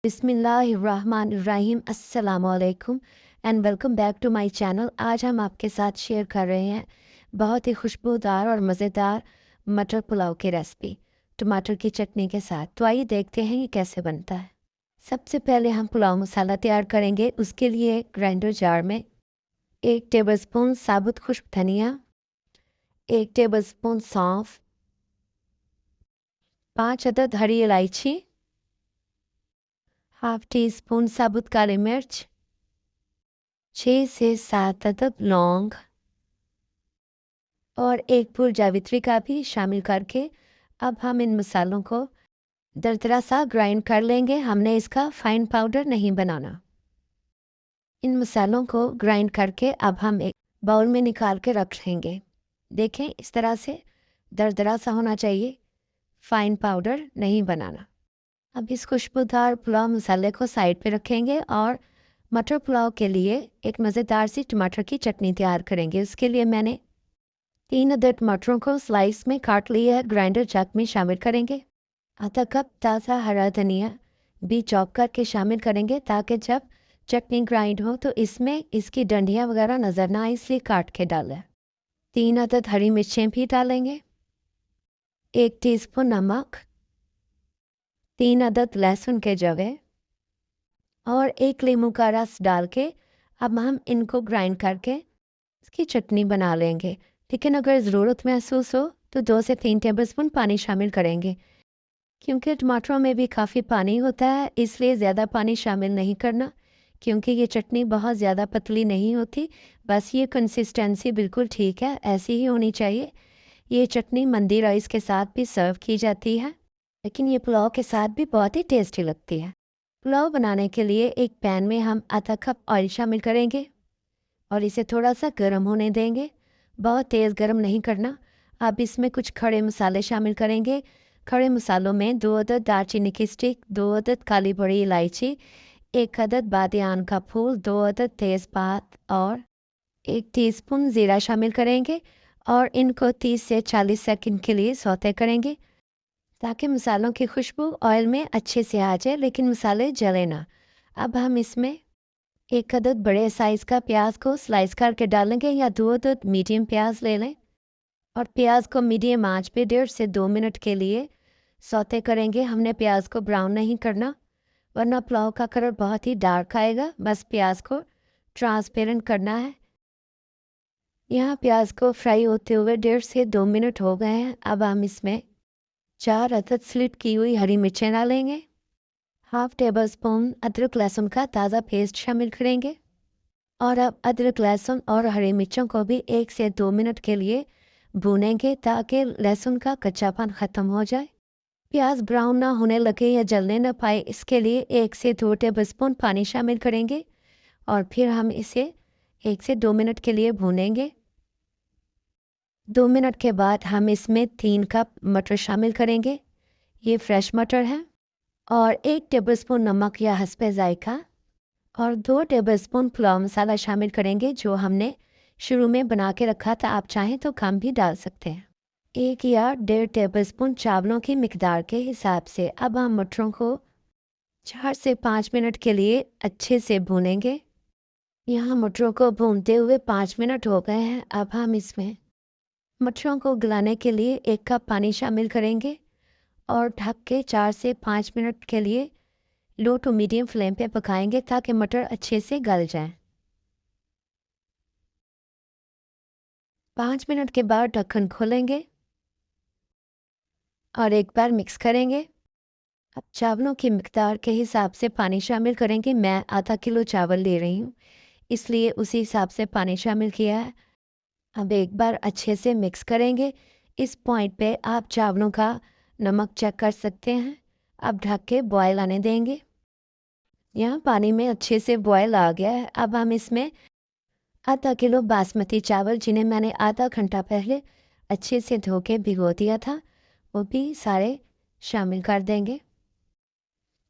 बिस्मिल्लाहिर्रहमानिर्रहीम अस्सलामुअलैकुम and welcome back to my channel. आज हम आपके साथ शेयर कर रहे हैं बहुत ही खुशबूदार और मज़ेदार मटर पुलाव की रेसिपी टमाटर की चटनी के साथ। तो आइए देखते हैं ये कैसे बनता है। सबसे पहले हम पुलाव मसाला तैयार करेंगे। उसके लिए ग्राइंडर जार में 1 टेबलस्पून साबुत खुश्क धनिया, 1 टेबलस्पून सौंफ, 5 अदद हरी इलायची, हाफ टी स्पून साबुत काली मिर्च, 6 से 7 अदद लौंग और 1 फूल जावित्री का भी शामिल करके अब हम इन मसालों को दरदरा सा ग्राइंड कर लेंगे। हमने इसका फाइन पाउडर नहीं बनाना। इन मसालों को ग्राइंड करके अब हम एक बाउल में निकाल के रख लेंगे। देखें, इस तरह से दरदरा सा होना चाहिए, फाइन पाउडर नहीं बनाना। अब इस खुशबूदार पुलाव मसाले को साइड पे रखेंगे और मटर पुलाव के लिए एक मज़ेदार सी टमाटर की चटनी तैयार करेंगे। उसके लिए मैंने 3 अदद टमाटरों को स्लाइस में काट लिया है, ग्राइंडर जग में शामिल करेंगे। आधा कप ताज़ा हरा धनिया भी चॉप करके शामिल करेंगे ताकि जब चटनी ग्राइंड हो तो इसमें इसकी डंडियाँ वगैरह नज़र ना आए, इसलिए काट के डालें। 3 अदद हरी मिर्चें भी डालेंगे, 1 टीस्पून नमक, 3 अदद लहसुन के जवे और 1 नींबू का रस डाल के अब हम इनको ग्राइंड करके इसकी चटनी बना लेंगे। लेकिन अगर ज़रूरत महसूस हो तो 2 से 3 टेबलस्पून पानी शामिल करेंगे। क्योंकि टमाटरों में भी काफ़ी पानी होता है, इसलिए ज़्यादा पानी शामिल नहीं करना, क्योंकि ये चटनी बहुत ज़्यादा पतली नहीं होती। बस ये कंसिस्टेंसी बिल्कुल ठीक है, ऐसी ही होनी चाहिए। ये चटनी मंदी राइस के साथ भी सर्व की जाती है, लेकिन ये पुलाव के साथ भी बहुत ही टेस्टी लगती है। पुलाव बनाने के लिए एक पैन में हम आधा कप ऑयल शामिल करेंगे और इसे थोड़ा सा गर्म होने देंगे। बहुत तेज़ गर्म नहीं करना। अब इसमें कुछ खड़े मसाले शामिल करेंगे। खड़े मसालों में 2 अदद दालचीनी की स्टिक, 2 अदद काली बड़ी इलायची, 1 अदद बादियान का फूल, 2 अदद तेज़पात और 1 टीस्पून ज़ीरा शामिल करेंगे और इनको 30 से 40 सेकंड के लिए सौते करेंगे ताकि मसालों की खुशबू ऑयल में अच्छे से आ जाए, लेकिन मसाले जले ना। अब हम इसमें 1 अदद बड़े साइज़ का प्याज को स्लाइस करके डालेंगे या 2 अदद मीडियम प्याज ले लें और प्याज को मीडियम आंच पे 1.5 से 2 मिनट के लिए सौते करेंगे। हमने प्याज को ब्राउन नहीं करना, वरना पुलाव का कलर बहुत ही डार्क आएगा। बस प्याज को ट्रांसपेरेंट करना है। यहाँ प्याज को फ्राई होते हुए 1.5 से 2 मिनट हो गए हैं। अब हम इसमें 4 अदद स्लिट की हुई हरी मिर्चें डालेंगे, हाफ टेबल स्पून अदरक लहसुन का ताज़ा पेस्ट शामिल करेंगे और अब अदरक लहसुन और हरी मिर्चों को भी 1 से 2 मिनट के लिए भूनेंगे ताकि लहसुन का कच्चापन ख़त्म हो जाए। प्याज ब्राउन ना होने लगे या जलने ना पाए, इसके लिए 1 से 2 टेबल स्पून पानी शामिल करेंगे और फिर हम इसे 1 से 2 मिनट के लिए भूनेंगे। 2 मिनट के बाद हम इसमें 3 कप मटर शामिल करेंगे। ये फ्रेश मटर है और 1 टेबलस्पून नमक या हस्बे जायका और 2 टेबलस्पून पुलाव मसाला शामिल करेंगे जो हमने शुरू में बना के रखा था। आप चाहें तो कम भी डाल सकते हैं। 1 या 1.5 टेबलस्पून चावलों की मिकदार के हिसाब से अब हम मटरों को 4 से 5 मिनट के लिए अच्छे से भूनेंगे। यहाँ मटरों को भूनते हुए 5 मिनट हो गए हैं। अब हम इसमें मटरों को गलाने के लिए 1 कप पानी शामिल करेंगे और ढक के 4 से 5 मिनट के लिए लो टू मीडियम फ्लेम पे पकाएंगे ताकि मटर अच्छे से गल जाएं। 5 मिनट के बाद ढक्कन खोलेंगे और एक बार मिक्स करेंगे। अब चावलों की मिकदार के हिसाब से पानी शामिल करेंगे। मैं आधा किलो चावल ले रही हूँ, इसलिए उसी हिसाब से पानी शामिल किया है। अब एक बार अच्छे से मिक्स करेंगे। इस पॉइंट पे आप चावलों का नमक चेक कर सकते हैं। अब ढक के बॉयल आने देंगे। यहाँ पानी में अच्छे से बॉयल आ गया है। अब हम इसमें आधा किलो बासमती चावल, जिन्हें मैंने आधा घंटा पहले अच्छे से धो के भिगो दिया था, वो भी सारे शामिल कर देंगे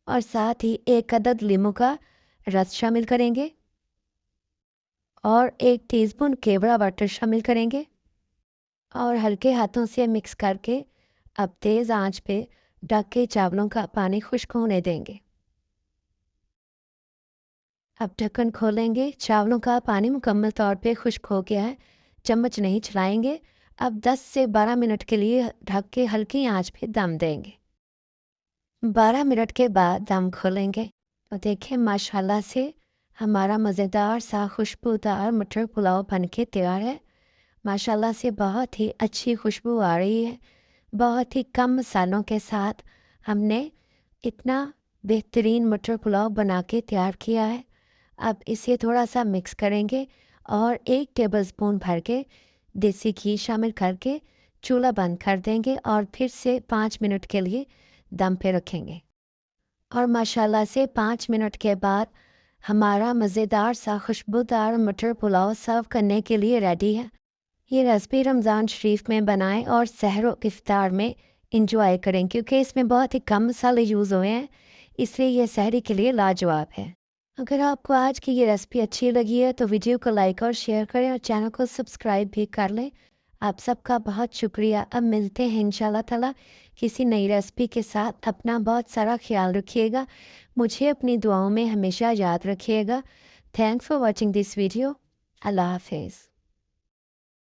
और साथ ही 1 अदद नींबू का रस शामिल करेंगे और 1 टीस्पून केवड़ा वाटर शामिल करेंगे और हल्के हाथों से मिक्स करके अब तेज़ आंच पे ढक के चावलों का पानी खुश्क होने देंगे। अब ढक्कन खोलेंगे। चावलों का पानी मुकम्मल तौर पे खुश्क हो गया है। चम्मच नहीं चलाएंगे। अब 10 से 12 मिनट के लिए ढक के हल्की आंच पे दम देंगे। 12 मिनट के बाद दम खोलेंगे तो देखें माशाल्लाह से हमारा मज़ेदार सा खुशबूदार मटर पुलाव बन के तैयार है। माशाल्लाह से बहुत ही अच्छी खुशबू आ रही है। बहुत ही कम मसालों के साथ हमने इतना बेहतरीन मटर पुलाव बना के तैयार किया है। अब इसे थोड़ा-सा मिक्स करेंगे और 1 टेबलस्पून भर के देसी घी शामिल करके चूल्हा बंद कर देंगे और फिर से 5 मिनट के लिए दम पे रखेंगे। और माशाल्लाह से 5 मिनट के बाद हमारा मज़ेदार सा खुशबूदार मटर पुलाव सर्व करने के लिए रेडी है। ये रेसिपी रमज़ान शरीफ में बनाएं और सहर व इफ्तार में इंजॉय करें क्योंकि इसमें बहुत ही कम मसाले यूज़ हुए हैं, इसलिए ये सहरी के लिए लाजवाब है। अगर आपको आज की ये रेसिपी अच्छी लगी है तो वीडियो को लाइक और शेयर करें और चैनल को सब्सक्राइब भी कर लें। आप सबका बहुत शुक्रिया। अब मिलते हैं इंशाल्लाह ताला किसी नई रेसिपी के साथ। अपना बहुत सारा ख्याल रखिएगा। मुझे अपनी दुआओं में हमेशा याद रखिएगा। Thanks for watching this video. अल्लाह हाफिज़।